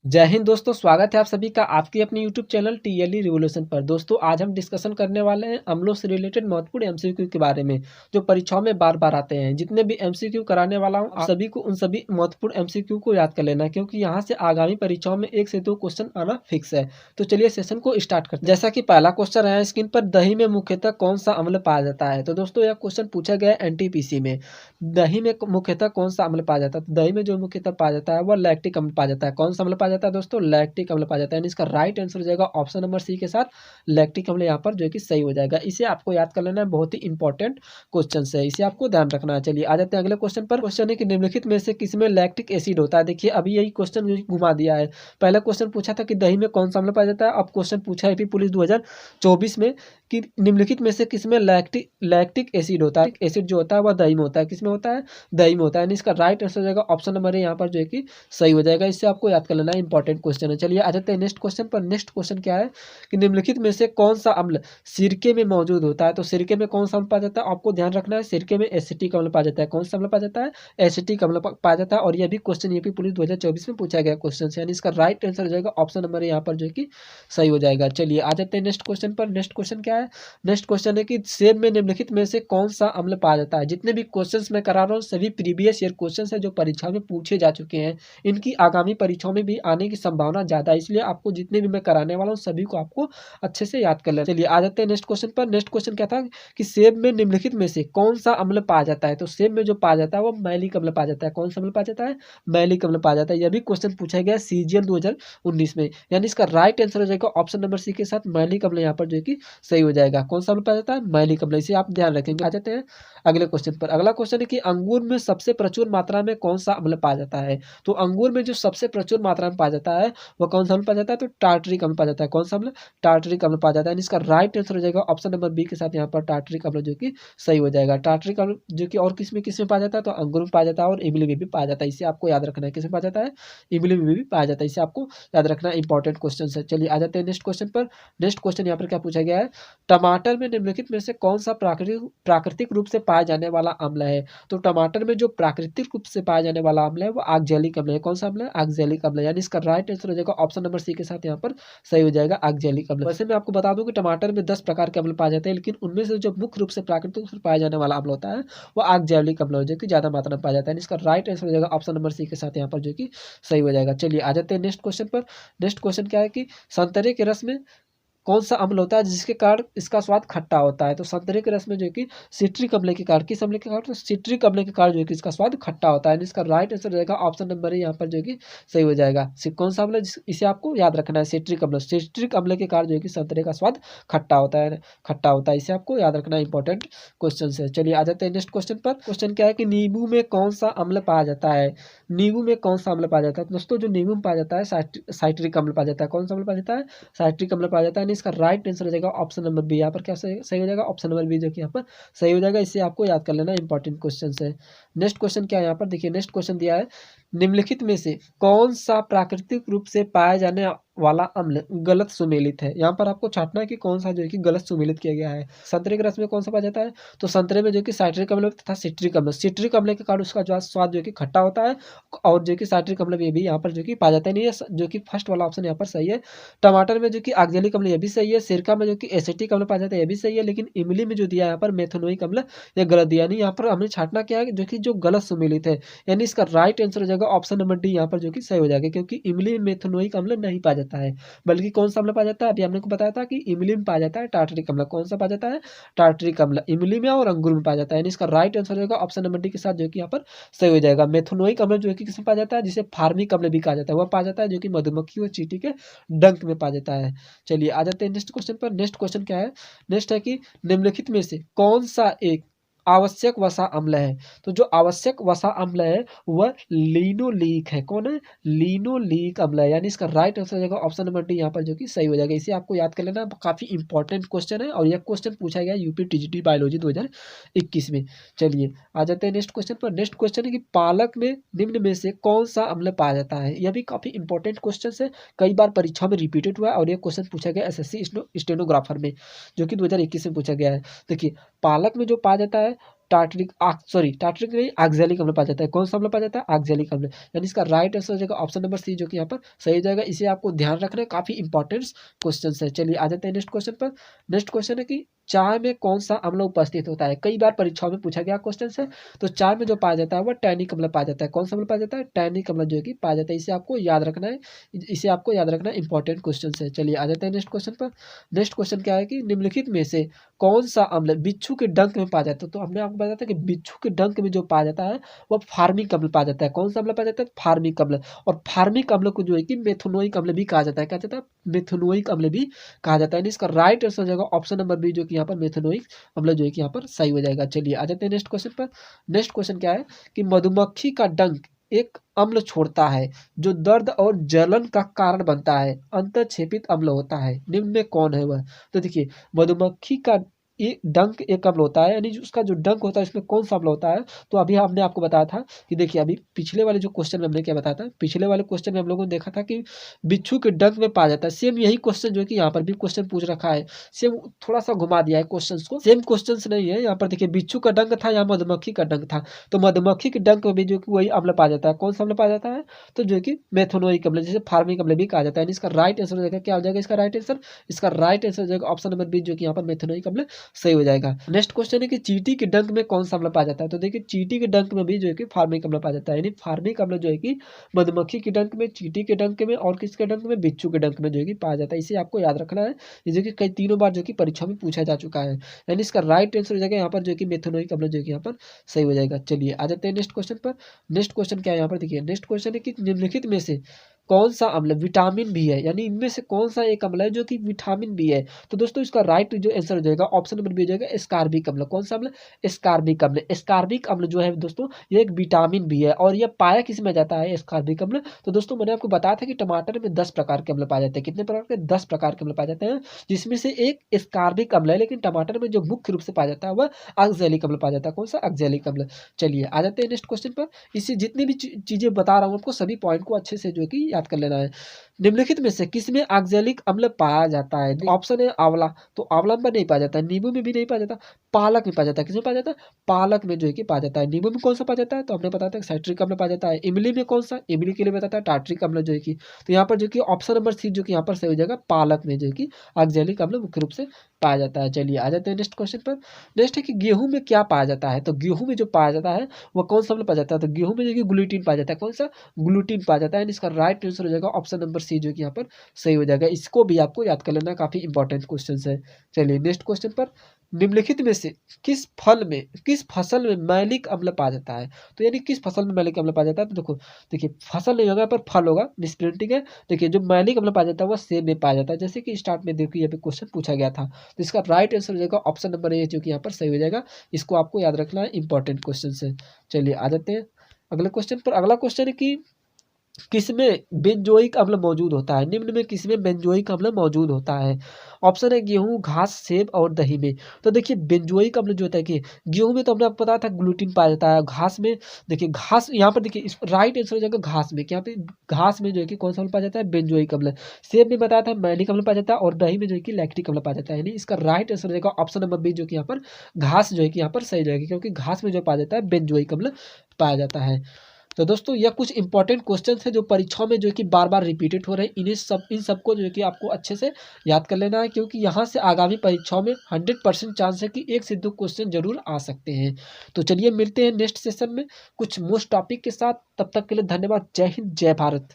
जय हिंद दोस्तों, स्वागत है आप सभी का आपकी अपनी YouTube channel TLE revolution per. दोस्तों आज हम डिस्कशन करने वाले हैं अम्लों से रिलेटेड महत्वपूर्ण एमसीक्यू के बारे में, जो परीक्षाओं में बार बार आते हैं। जितने भी एमसीक्यू कराने वाला हूं, आप सभी को उन सभी महत्वपूर्ण एमसीक्यू को याद कर लेना, क्योंकि यहाँ से आगामी परीक्षाओं में 1 से 2 क्वेश्चन आना फिक्स है। तो चलिए सेशन को स्टार्ट करते हैं। जैसा कि पहला क्वेश्चन है स्क्रीन पर, दही में मुख्यतः कौन सा अम्ल पाया जाता है। तो दोस्तों यह क्वेश्चन पूछा गया है एनटीपीसी में। दही में मुख्यतः कौन सा अम्ल पाया जाता है। दही में जो मुख्यतः पाया जाता है वह लैक्टिक अम्ल पाया जाता है। कौन सा अम्ल पाया जाता है दोस्तों? लैक्टिक अम्ल पाया जाता है। इसका राइट आंसर हो जाएगा ऑप्शन नंबर सी के साथ लैक्टिक अम्ल, यहाँ पर जो है कि सही हो जाएगा। इसे आपको याद कर लेना है, बहुत ही इंपॉर्टेंट क्वेश्चन है, इसे आपको ध्यान रखना है। चलिए आ जाते हैं अगले क्वेश्चन पर। क्वेश्चन है कि निम्नलिखित में से किसमें लैक्टिक एसिड होता है। देखिए अभी यही क्वेश्चन घुमा दिया है। पहला क्वेश्चन पूछा था कि दही में कौन सा अम्ल पाया जाता है। अब क्वेश्चन पूछा है पुलिस 2024 में कि निम्नलिखित में से किसमें लैक्टिक एसिड होता है। एसिड जो होता है वह दही में होता है। किसमें होता है? दही में होता है। इसका राइट आंसर हो जाएगा ऑप्शन नंबर ए, यहाँ पर जो है कि सही हो जाएगा। इससे आपको याद कर लेना है, इंपॉर्टेंट क्वेश्चन है। चलिए आ जाते हैं नेक्स्ट क्वेश्चन पर। नेक्स्ट क्वेश्चन क्या है कि निम्नलिखित में से कौन सा अम्ल सिरके में मौजूद होता है। तो सिरके में कौन सा अम्ल पाया जाता है, आपको ध्यान रखना है। सिरके में एसिटिक अम्ल पाया जाता है। कौन सा अम्ल पाया जाता है? एसिटिक अम्ल पाया जाता है। और यह भी क्वेश्चन यूपी पुलिस 2024 में पूछा गया क्वेश्चन है, यानी इसका राइट आंसर हो जाएगा ऑप्शन नंबर यहाँ पर जो है कि सही हो जाएगा। चलिए आ जाते हैं नेक्स्ट क्वेश्चन पर। नेक्स्ट क्वेश्चन क्या है? नेक्स्ट क्वेश्चन है कि सेब में निम्नलिखित में से कौन सा अम्ल पाया जाता है। जितने भी क्वेश्चंस मैं करा रहा हूँ सभी प्रीवियस ईयर क्वेश्चंस है जो परीक्षा में पूछे जा चुके हैं। इनकी आगामी परीक्षाओं में भी आने की संभावना ज्यादा है, इसलिए आपको जितने भी मैं कराने वाला हूँ सभी को आपको अच्छे से याद कर लेना। चलिए आ जाते हैं नेक्स्ट क्वेश्चन पर। नेक्स्ट क्वेश्चन क्या था कि सेब में निम्नलिखित में से कौन सा अम्ल पाया जाता है। तो सेब में जो पाया जाता है वो मैलिक अम्ल पाया जाता है। कौन सा अम्ल पाया जाता है? मैलिक अम्ल पाया जाता है। यह भी क्वेश्चन पूछा गया सीजीएल 2019 में, यानी इसका राइट आंसर हो जाएगा ऑप्शन नंबर सी के साथ मैलिक अम्ल, यहाँ पर जो है कि सही हो जाएगा। कौन सा अम्ल पाया जाता है? मैलिक अम्ल, इसे आप ध्यान रखेंगे। आ जाते हैं अगले क्वेश्चन पर। अगला क्वेश्चन है कि अंगूर में सबसे प्रचुर मात्रा में कौन सा अम्ल पाया जाता है। तो अंगूर में जो सबसे प्रचुर मात्रा में पाया जाता है वह कौन सा अम्ल पाया जाता है? तो टार्टरिक अम्ल पाया जाता है। कौन सा अम्ल? टार्टरिक अम्ल पाया जाता है। इसका राइट आंसर हो जाएगा ऑप्शन नंबर बी के साथ यहाँ पर टार्टरिक अम्ल, जो कि सही हो जाएगा। टार्टरिक अम्ल जो कि और किस में पाया जाता है? तो अंगूर में पाया जाता है और इमली में भी पाया जाता है। इसे आपको याद रखना है। किसमें पाया जाता है? इमली में भी पाया जाता है। इसे आपको याद रखना, इंपॉर्टेंट क्वेश्चन है। चलिए आ जाते हैं नेक्स्ट क्वेश्चन पर। नेक्स्ट क्वेश्चन यहाँ पर क्या पूछा गया है? टमाटर में निम्नलिखित में से कौन सा प्राकृतिक रूप से पाया जाने वाला अम्ल है। तो टमाटर में जो प्राकृतिक रूप से पाया जाने वाला अम्ल है वो ऑक्जेलिक अम्ल है। कौन सा अम्ल है? ऑक्जेलिक अम्ल, यानी इसका राइट आंसर हो जाएगा ऑप्शन नंबर सी के साथ यहाँ पर सही हो जाएगा ऑक्जेलिक अम्ल। वैसे मैं आपको बता दूं कि टमाटर में 10 प्रकार के अम्ल पाए जाते हैं, लेकिन उनमें से जो मुख्य रूप से प्राकृतिक रूप से पाया जाने वाला अम्ल होता है वो ऑक्जेलिक अम्ल, जो कि ज्यादा मात्रा में पाया जाता है। इसका राइट आंसर हो जाएगा ऑप्शन नंबर सी के साथ यहाँ पर जो कि सही हो जाएगा। चलिए आ जाते हैं नेक्स्ट क्वेश्चन पर। नेक्स्ट क्वेश्चन क्या है कि संतरे के रस में कौन सा अम्ल होता है जिसके कारण इसका स्वाद खट्टा होता है। तो संतरे के रस में जो है कि सिट्रिक अम्ल के कारण, किस अम्ल के कारण? तो सिट्रिक अम्ल के कारण जो है कि इसका स्वाद खट्टा होता है। इसका राइट आंसर रहेगा ऑप्शन नंबर है यहाँ पर जो है कि सही हो जाएगा। कौन सा अम्ल? इसे आपको याद रखना है, सिट्रिक अम्ल। सिट्रिक अम्ल के कारण जो है कि संतरे का स्वाद खट्टा होता है, खट्टा होता है। इसे आपको याद रखना, इंपॉर्टेंट क्वेश्चन है। चलिए आ जाते हैं नेक्स्ट क्वेश्चन पर। क्वेश्चन क्या है कि नींबू में कौन सा अम्ल पाया जाता है। नींबू में कौन सा अम्ल पाया जाता है? तो दोस्तों जो नींबू में पाया जाता है साइट्रिक अम्ल पाया जाता है। कौन सा अम्ल पाया जाता है? साइट्रिक अम्ल पाया जाता है। इसका राइट आंसर हो जाएगा ऑप्शन नंबर बी, यहाँ पर क्या सही हो जाएगा? ऑप्शन नंबर बी जो कि यहाँ पर सही हो जाएगा। इसे आपको याद कर लेना, इंपॉर्टेंट क्वेश्चन है। नेक्स्ट क्वेश्चन क्या है यहाँ पर? देखिए नेक्स्ट क्वेश्चन दिया है निम्नलिखित में से कौन सा प्राकृतिक रूप से पाया जाने वाला अम्ल गलत सुमेलित है। यहाँ पर आपको छांटना है कि कौन सा जो है कि गलत सुमेलित किया गया है। संतरे के रस में कौन सा पाया जाता है? तो संतरे में जो कि साइट्रिक अम्ल तथा सिट्रिक अम्ल। सिट्रिक अम्ल के कारण उसका जो स्वाद जो कि खट्टा होता है, और जो कि साइट्रिक अम्ल भी यहाँ पर जो कि पाया जाता है नहीं है, जो कि फर्स्ट वाला ऑप्शन यहाँ पर सही है। टमाटर में जो कि ऑक्जेलिक अम्ल, यह भी सही है। सिरका में जो कि एसिटिक अम्ल पाया जाता है, यह भी सही है। लेकिन इमली में जो दिया है यहाँ पर मेथनोइक अम्ल, यह गलत दिया नहीं। यहाँ पर हमें छांटना क्या है? जो कि जो गलत सुमेलित है, यानी इसका राइट आंसर हो जाएगा ऑप्शन नंबर डी, यहाँ पर जो कि सही हो जाएगा। क्योंकि इमली में मेथनोइक अम्ल नहीं पाया जाता है, बल्कि कौन सा अम्ल पाया जाता है? अभी हमने को बताया था कि इमली में पाया जाता है टार्टरिक अम्ल। कौन सा पाया जाता है? टार्टरिक अम्ल इमली में और अंगूर में पाया जाता है। यानी इसका राइट आंसर हो जाएगा ऑप्शन नंबर डी के साथ जो कि यहाँ पर सही हो जाएगा। मेथनोइक अम्ल जो है कि किसमें पाया जाता है? जिसे फार्मिक अम्ल भी कहा जाता है, वह पाया जाता है जो कि मधुमक्खी और चींटी के डंक में पाया जाता है। चलिए आ जाते हैं नेक्स्ट क्वेश्चन पर। नेक्स्ट क्वेश्चन क्या है? नेक्स्ट है कि निम्नलिखित में से कौन सा एक आवश्यक वसा अम्ल है। तो जो आवश्यक वसा अम्ल है वह लिनोलीक है। कौन है? लिनोलीक अम्ल है। यानी इसका राइट आंसर हो जाएगा ऑप्शन नंबर डी, यहाँ पर जो कि सही हो जाएगा। इसे आपको याद कर लेना, काफी इंपॉर्टेंट क्वेश्चन है और यह क्वेश्चन पूछा गया यूपी टीजीटी बायोलॉजी 2021 में। चलिए आ जाते हैं नेक्स्ट क्वेश्चन पर। नेक्स्ट क्वेश्चन है कि पालक में निम्न में से कौन सा अम्ल पाया जाता है। यह भी काफी इंपॉर्टेंट क्वेश्चन है, कई बार परीक्षा में रिपीटेड हुआ है और यह क्वेश्चन पूछा गया एसएससी स्टेनोग्राफर में, जो कि 2021 में पूछा गया है। देखिए पालक में जो पाया जाता है टार्टरिक टार्टरिक नहीं, ऑक्सैलिक अम्ल पाया जाता है। कौन सा अम्ल पाया जाता है? ऑक्सैलिक अम्ल। यानी इसका राइट आंसर हो जाएगा ऑप्शन नंबर सी, जो कि यहाँ पर सही हो जाएगा। इसे आपको ध्यान रखना है, काफी इंपॉर्टेंट क्वेश्चन है। चलिए आ जाते हैं नेक्स्ट क्वेश्चन पर। नेक्स्ट क्वेश्चन है कि चाय में कौन सा अम्ल उपस्थित होता है? कई बार परीक्षाओं में पूछा गया क्वेश्चन है। तो चाय में जो पाया जाता है वह टैनिक अम्ल पाया जाता है। कौन सा अम्ल पाया जाता है? टैनिक अम्ल जो है कि पाया जाता है। इसे आपको याद रखना है, इसे आपको याद रखना इंपॉर्टेंट क्वेश्चन है। चलिए आ जाते हैं नेक्स्ट क्वेश्चन पर। नेक्स्ट क्वेश्चन क्या है कि निम्नलिखित में से कौन सा अम्ल बिच्छू के डंक में पाया जाता है? तो हमने आपको बताया था कि बिच्छू के डंक में जो पाया जाता है वह फार्मिक अम्ल पाया जाता है। कौन सा अम्ल पाया जाता है? फार्मिक अम्ल। और फार्मिक अम्ल को जो है कि मेथनोइक अम्ल भी कहा जाता है। क्या जाता है? मेथनोइक अम्ल भी कहा जाता है। इसका राइट आंसर हो जाएगा ऑप्शन नंबर बी, जो कि यहाँ पर मेथनोइक अम्ल जो है कि यहाँ पर सही हो जाएगा। चलिए आ जाते हैं नेक्स्ट क्वेश्चन पर। नेक्स्ट क्वेश्चन क्या है कि मधुमक्खी का डंक एक अम्ल छोड़ता है जो दर्द और जलन का कारण बनता है, अंतःक्षेपित अम्ल होता है। निम्न में कौन है वह? तो देखिए, मधुमक्खी का डंक एक अम्ल होता है, यानी उसका जो डंक होता है इसमें कौन सा अम्ल होता है? तो अभी हमने आपको बताया था कि देखिए, अभी पिछले वाले जो क्वेश्चन में हमने क्या बताया था, पिछले वाले क्वेश्चन में हम लोगों ने देखा था कि बिच्छू के डंक में पाया जाता है। सेम यही क्वेश्चन जो है कि यहाँ पर भी क्वेश्चन पूछ रखा है। सेम थोड़ा सा घुमा दिया है क्वेश्चन को, सेम क्वेश्चन नहीं है। यहाँ पर देखिए, बिच्छू का डंक था, यहाँ मधुमक्खी का डंक था। तो मधुमक्खी के डंक में भी जो कि वही अम्ल पाया जाता है। कौन सा अम्ल पाया जाता है? तो जो कि मेथनोइक अम्ल, जैसे फार्मिक अम्ल भी कहा जाता है। इसका राइट आंसर हो जाएगा, क्या हो जाएगा इसका राइट आंसर? इसका राइट आंसर हो जाएगा ऑप्शन नंबर बी, जो कि यहाँ पर मेथनोइक अम्ल सही हो जाएगा। नेक्स्ट क्वेश्चन है कि चींटी के डंक में कौन सा अम्ल पाया जाता है? तो देखिए, चींटी के डंक में भी जो है कि फार्मिक अम्ल पाया जाता है। यानी फार्मिक अम्ल जो है कि मधुमक्खी के डंक में, चींटी के डंक में और किसके डंक में? बिच्छू के डंक में जो है कि पाया जाता है। इसे आपको याद रखना है, जो कि कई तीनों बार जो कि परीक्षा में पूछा जा चुका है। यानी इसका राइट आंसर हो जाएगा यहाँ पर जो कि मेथनोइक अम्ल जो है कि यहाँ पर सही हो जाएगा। चलिए आ जाते हैं नेक्स्ट क्वेश्चन पर। नेक्स्ट क्वेश्चन क्या है यहाँ पर? देखिए, नेक्स्ट क्वेश्चन है कि निम्नलिखित में से कौन सा अम्ल विटामिन बी है? यानी इनमें से कौन सा एक अम्ल है जो कि विटामिन बी है? तो दोस्तों, इसका राइट जो आंसर हो जाएगा ऑप्शन नंबर बी हो जाएगा एस्कॉर्बिक अम्ल। कौन सा अम्ल? एस्कॉर्बिक अम्ल। एस्कॉर्बिक अम्ल जो है दोस्तों, ये एक विटामिन बी है और यह पाया किस में जाता है? एस्कॉर्बिक अम्ल। तो दोस्तों, मैंने आपको बताया था कि टमाटर में 10 प्रकार के अम्ल पाए जाते हैं। कितने प्रकार के? 10 प्रकार के अम्ल पाए जाते हैं, जिसमें से एक एस्कॉर्बिक अम्ल है। लेकिन टमाटर में जो मुख्य रूप से पाया जाता है वह ऑक्सैलिक अम्ल पाया जाता है। कौन सा? ऑक्सैलिक अम्ल। चलिए आ जाते हैं नेक्स्ट क्वेश्चन पर। इसी जितनी भी चीजें बता रहा हूँ आपको, सभी पॉइंट को अच्छे से जो है कि याद कर लेना है। निम्नलिखित में से किसमें ऑक्सैलिक अम्ल पाया जाता है? ऑप्शन है आंवला, तो आंवला में नहीं पाया जाता है, नींबू में भी नहीं पाया जाता, पालक में पाया जाता है। किसमें पाया जाता है? पालक में जो है कि पाया जाता है। नींबू में कौन सा पाया जाता है? तो हमने बताया था साइट्रिक अम्ल पाया जाता है। इमली में कौन सा? इमली के लिए बताता है टार्ट्रिक अम्ल जो है कि, तो यहाँ पर जो कि ऑप्शन नंबर सी जो कि यहाँ पर सही हो जाएगा, पालक में जो है कि ऑक्सैलिक अम्ल मुख्य रूप से पाया जाता है। चलिए आ जाते हैं नेक्स्ट क्वेश्चन पर। नेक्स्ट है कि गेहूं में क्या पाया जाता है? तो गेहूं में जो पाया जाता है वह कौन सा अम्ल पाया जाता है? तो गेहूं में जो कि ग्लूटीन पाया जाता है। कौन सा? ग्लूटीन पाया जाता है। इसका राइट आंसर हो जाएगा ऑप्शन नंबर सी, जो कि यहाँ पर सही हो जाएगा। इसको भी आपको याद कर लेना, काफी इंपॉर्टेंट क्वेश्चन है। चलिए नेक्स्ट क्वेश्चन पर। निम्नलिखित में से किस फसल में मैलिक अम्ल पाया जाता है? तो यानी किस फसल में मैलिक अम्ल पाया जाता है? तो देखो, देखिए, फसल नहीं होगा, पर फल होगा, मिसप्रिंटिंग है। देखिए, जो मैलिक अम्ल पाया जाता है वह सेब में पाया जाता है, जैसे कि स्टार्ट में देखिए यहाँ पे क्वेश्चन पूछा गया था। तो इसका राइट आंसर हो जाएगा ऑप्शन नंबर ए, जो कि यहाँ पर सही हो जाएगा। इसको आपको याद रखना है, इंपॉर्टेंट क्वेश्चन है। चलिए आ जाते हैं अगले क्वेश्चन पर। अगला क्वेश्चन है कि किसमें बेंजोइक अम्ल मौजूद होता है? निम्न में किसमें बेंजोइक अम्ल मौजूद होता है? ऑप्शन है गेहूं, घास, सेब और दही में। तो देखिए, बेंजोइक अम्ल जो होता है कि गेहूं में तो हमने आपको बताया था ग्लूटीन पाया जाता है। घास में देखिए, घास यहाँ पर देखिए, राइट आंसर हो जाएगा घास में। क्या पे? घास में जो है कि कौन सा अम्ल पाया जाता है? बेंजोइक अम्ल। सेब में बताया था मैलिक अम्ल पाया जाता है और दही में जो है कि लैक्टिक अम्ल पाया जाता है। यानी इसका राइट आंसर हो जाएगा ऑप्शन नंबर बी, जो कि यहाँ पर घास जो है कि यहाँ पर सही जाएगी, क्योंकि घास में जो पाया जाता है बेंजोइक अम्ल पाया जाता है। तो दोस्तों, यह कुछ इंपॉर्टेंट क्वेश्चंस है जो परीक्षाओं में जो है कि बार बार रिपीटेड हो रहे हैं। इन सबको जो है कि आपको अच्छे से याद कर लेना है, क्योंकि यहाँ से आगामी परीक्षाओं में 100% चांस है कि एक से दो क्वेश्चन जरूर आ सकते हैं। तो चलिए मिलते हैं नेक्स्ट सेशन में कुछ मोस्ट टॉपिक के साथ। तब तक के लिए धन्यवाद। जय हिंद, जय भारत।